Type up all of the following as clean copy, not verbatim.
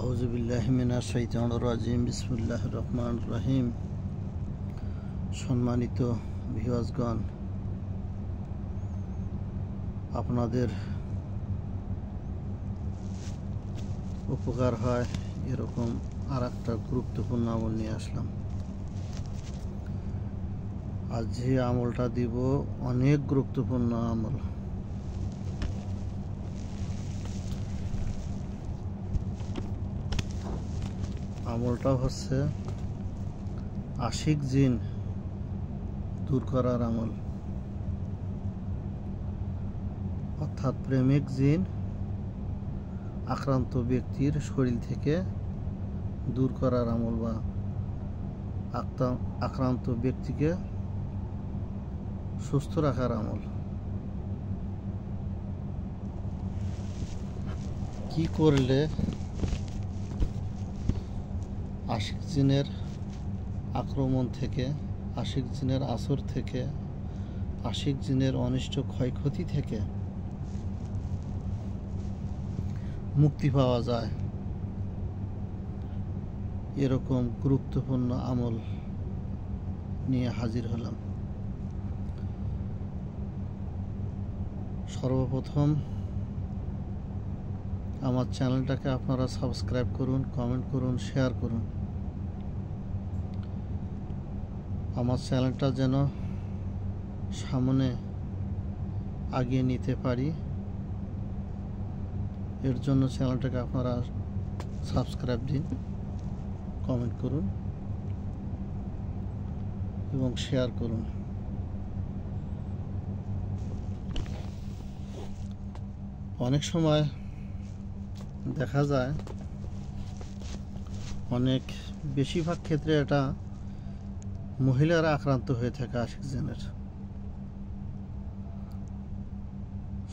আউযুবিল্লাহি মিনাশ শাইতানির রাজিম। বিসমিল্লাহির রহমানির রহিম। সম্মানিত ভিউয়ার্সগণ, আপনাদের উপকার হয় এরকম আরেকটা গুরুত্বপূর্ণ আমল নিয়ে আসলাম। আজ যে আমলটা দিব অনেক গুরুত্বপূর্ণ আমল। আমলটা হচ্ছে আশিক জিন দূর করার আমল, অর্থাৎ প্রেমিক জিন আক্রান্ত ব্যক্তির শরীর থেকে দূর করার আমল বা আক্রান্ত ব্যক্তিকে সুস্থ রাখার আমল। কি করলে আশিক জিনের আক্রমণ থেকে, আশিক জিনের আসর থেকে, আশিক জিনের অনিষ্ট ক্ষয়ক্ষতি থেকে মুক্তি পাওয়া যায়, এরকম গুরুত্বপূর্ণ আমল নিয়ে হাজির হলাম। সর্বপ্রথম আমার চ্যানেলটাকে আপনারা সাবস্ক্রাইব করুন, কমেন্ট করুন, শেয়ার করুন। আমার চ্যানেলটা যেন সামনে আগিয়ে নিতে পারি, এর জন্য চ্যানেলটাকে আপনারা সাবস্ক্রাইব দিন, কমেন্ট করুন এবং শেয়ার করুন। অনেক সময় দেখা যায়, বেশিরভাগ ক্ষেত্রে এটা মহিলারা আক্রান্ত হয়ে থাকে আশিক জিনের।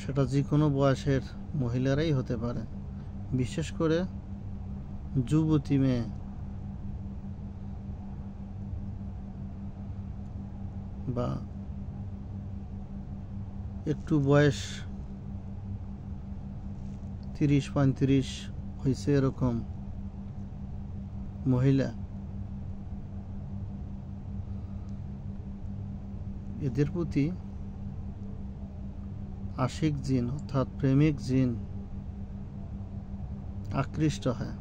সেটা যে কোনো বয়সের মহিলারাই হতে পারে, বিশেষ করে যুবতী মেয়ে বা একটু বয়স 30-35 হয়েছে এরকম মহিলা, এদের প্রতি আশিক জিন অর্থাৎ প্রেমিক জিন আকৃষ্ট হয়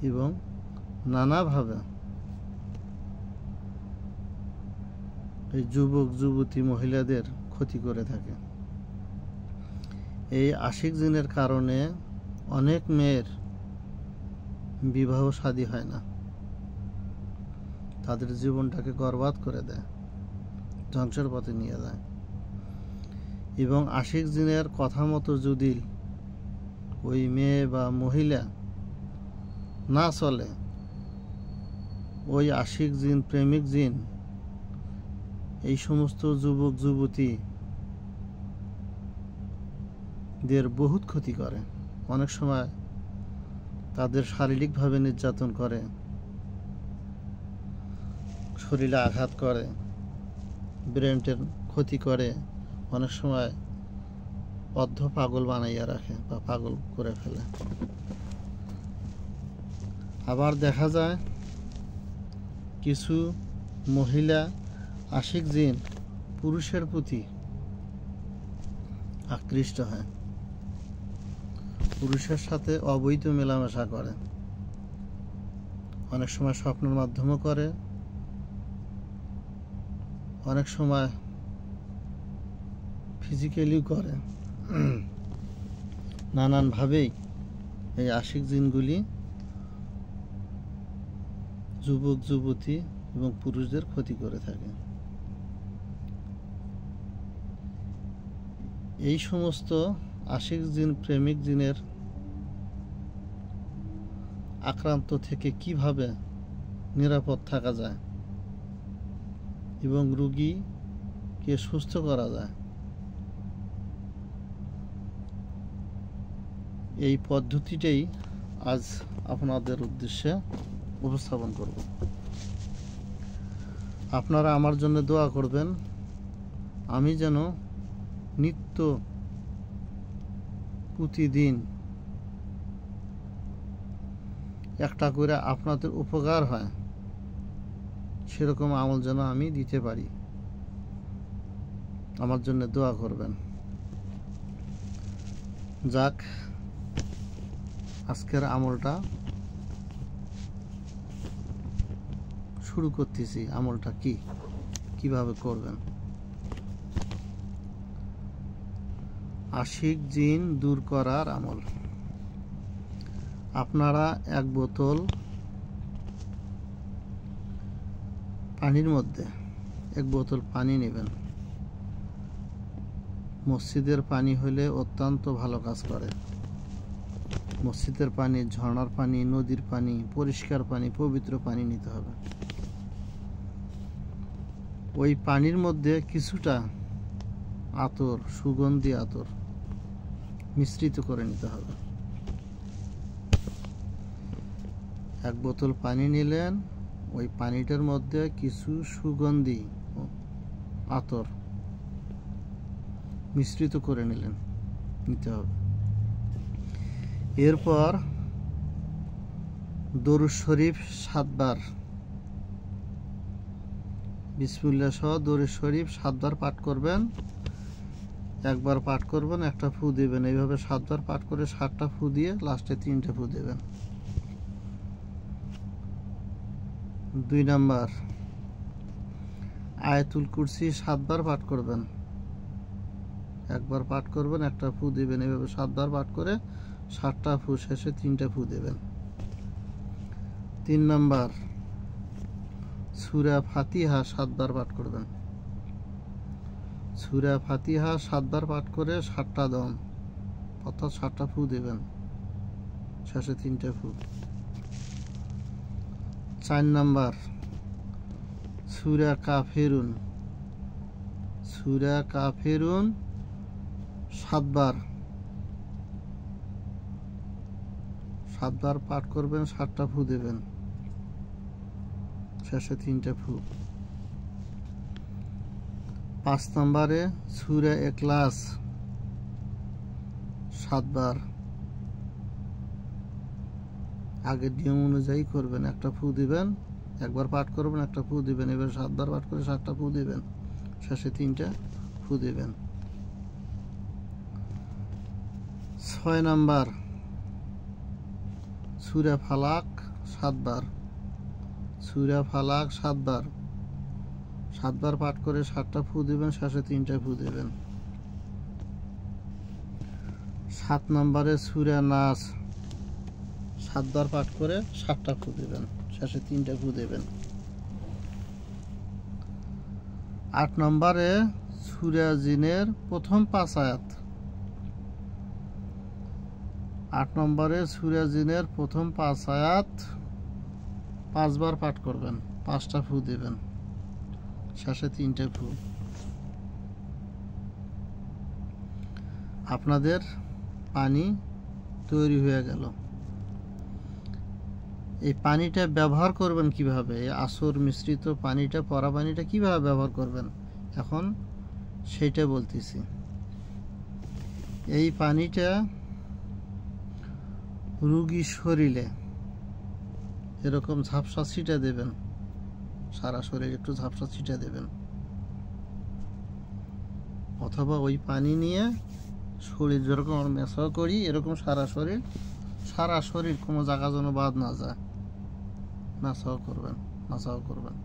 এবং নানাভাবে এই যুবক যুবতী মহিলাদের ক্ষতি করে থাকে। এই আশিক জিনের কারণে অনেক মেয়ের বিবাহ শাদী হয় না, তাদের জীবনটাকে বরবাদ করে দেয়, ধ্বংসের পথে নিয়ে যায়। এবং আশিক জিনের কথা মতো যদি ওই মেয়ে বা মহিলা না চলে, ওই আশিক জিন, প্রেমিক জিন এই সমস্ত যুবক যুবতীদের বহুত ক্ষতি করে। অনেক সময় তাদের শারীরিকভাবে নির্যাতন করে, শরীরে আঘাত করে, ব্রেনের ক্ষতি করে, অনেক সময় অর্ধ পাগল বানাইয়া রাখে বা পাগল করে ফেলে। আবার দেখা যায় কিছু মহিলা আশিক জিন পুরুষের প্রতি আকৃষ্ট হয়, পুরুষের সাথে অবৈধ মেলামেশা করে, অনেক সময় স্বপ্নের মাধ্যমে করে, অনেক সময় ফিজিক্যালি করে। নানানভাবেই এই আশিক জিনগুলি যুবক যুবতী এবং পুরুষদের ক্ষতি করে থাকে। এই সমস্ত আশিক জিন, প্রেমিক জিনের আক্রান্ত থেকে কিভাবে নিরাপদ থাকা যায় এবং রোগীকে সুস্থ করা যায়, এই পদ্ধতিটাই আজ আপনাদের উদ্দেশ্যে উপস্থাপন করব। আপনারা আমার জন্য দোয়া করবেন, আমি যেন প্রতিদিন একটা করে আপনাদের উপকার হয় সেরকম আমল যেন আমি দিতে পারি। আমার জন্য দোয়া করবেন। যাক, আজকের আমলটা শুরু করতেছি। আমলটা কিভাবে করবেন। আশিক জিন দূর করার আমল। আপনারা 1 বোতল পানির মধ্যে 1 বোতল পানি নেবেন। মসজিদের পানি হলে অত্যন্ত ভালো কাজ করে। মসজিদের পানি, ঝর্ণার পানি, নদীর পানি, পরিষ্কার পানি, পবিত্র পানি নিতে হবে। ওই পানির মধ্যে কিছুটা আতর, সুগন্ধি আতর মিশ্রিত করে নিতে হবে। 1 বোতল পানি নিলেন, ওই পানিটার মধ্যে কিছু সুগন্ধি আতর মিশ্রিত করে নিতে হবে। এরপর দরুদ শরীফ 7 বার, বিসমিল্লাহ সহ দরুদ শরীফ 7 বার পাঠ করবেন। 1 বার পাঠ করবেন, একটা ফু দিবেন। এইভাবে 7 বার পাঠ করে 7টা ফু দিয়ে লাস্টে 3টে ফু দিবেন। 2 নাম্বার, আয়াতুল কুরসি 7 বার পাঠ করবেন। 1 বার পাঠ করবেন, একটা ফু দিবেন। এইভাবে 7 বার পাঠ করে 7টা ফু শেষে 3টে ফু দিবেন। 3 নাম্বার, সূরা ফাতিহা 7 বার পাঠ করবেন। সূরা ফাতিহা 7 বার পাঠ করে 7টা দম, অর্থাৎ 7টা ফু দিবেন, শেষে 3টে ফু। 4 নাম্বার, সূরা কাফিরুন 7 বার পাঠ করবেন, 7টা ফু দিবেন, শেষে 3টে ফু। 5 নম্বরে সূরা ইখলাস 7 বার, আগের নিয়ম অনুযায়ী করবেন। একটা ফু দিবেন, 1 বার পাঠ করবেন, একটা ফু দিবেন। এবার 7 বার পাঠ করে 7টা ফু দিবেন, শেষে 3টা ফু দিবেন। 6 নাম্বার, সূরা ফালাক 7 বার, 7 বার পাঠ করে 7টা ফু দিবেন, শেষে 3টা ফু দিবেন। 7 নম্বরে সূরা নাস 7 বার পাঠ করে 7টা ফু দিবেন, শেষে 3টা ফু দিবেন। 8 নম্বরে সূরা জিনের প্রথম 5 আয়াত। 8 নম্বরে সূরা জিনের প্রথম 5 আয়াত 5 বার পাঠ করবেন, 5টা ফু দিবেন, শেষে 3টে ফু। আপনাদের পানি তৈরি হয়ে গেল। এই পানিটা ব্যবহার করবেন কিভাবে? এই আসর মিশ্রিত পানিটা, পরা পানিটা কিভাবে ব্যবহার করবেন এখন সেইটা বলতেছি। এই পানিটা রোগীর শরীরে এরকম ঝাপসা ছিটা দেবেন, সারা শরীরে একটু ঝাপসা ছিটা দেবেন। অথবা ওই পানি নিয়ে শরীর যেরকম আমরা মেসাও করি এরকম সারা শরীর কোনো জায়গা যেন বাদ না যায়, মাসাও করবেন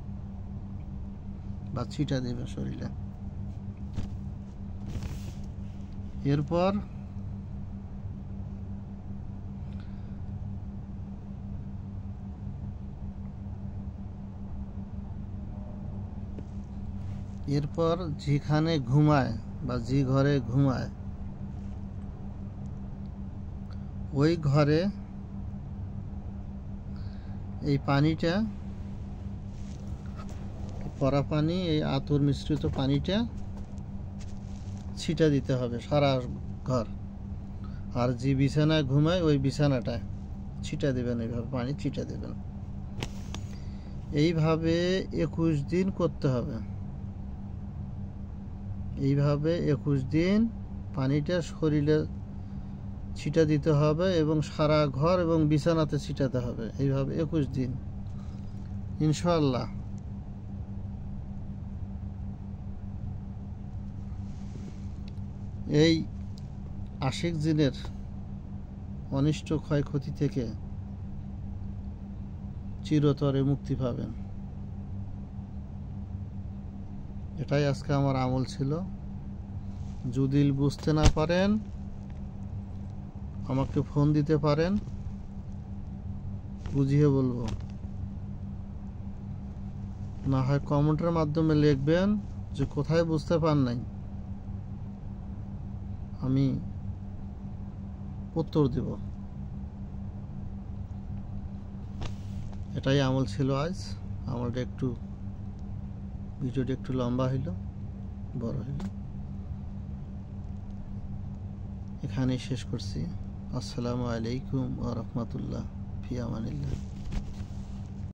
বা ছিটা দেবেন শরীরে। এরপর যেখানে ঘুমায় বা যে ঘরে ঘুমায় ওই ঘরে এই পানিটা, পরা পানি, এই আতর মিশ্রিত পানিটা ছিটা দিতে হবে সারা ঘর। আর যে বিছানায় ঘুমায় ওই বিছানাটায় ছিটা দেবেন, এইভাবে পানি ছিটা দেবেন। এইভাবে 21 দিন করতে হবে। এইভাবে 21 দিন পানিটা শরীরে ছিটা দিতে হবে এবং সারা ঘর এবং বিছানাতে ছিটাতে হবে। এইভাবে 21 দিন ইনশাআল্লাহ এই আশিক জিনের অনিষ্ট ক্ষয়ক্ষতি থেকে চিরতরে মুক্তি পাবেন। এটাই আজকে আমার আমল ছিল। যদি বুঝতে না পারেন আমাকে ফোন দিতে পারেন, বুঝিয়ে বলবো। না হয় কমেন্টের মাধ্যমে লিখবেন যে কোথায় বুঝতে পার নাই, আমি উত্তর দেব। এটাই আমল ছিল আজ। আমলটা একটু ভিডিওটা একটু লম্বা হইল, বড় হইল। এখানেই শেষ করছি। আসসালামু আলাইকুম ওয়া রাহমাতুল্লাহ, ফি আমানিল্লাহ।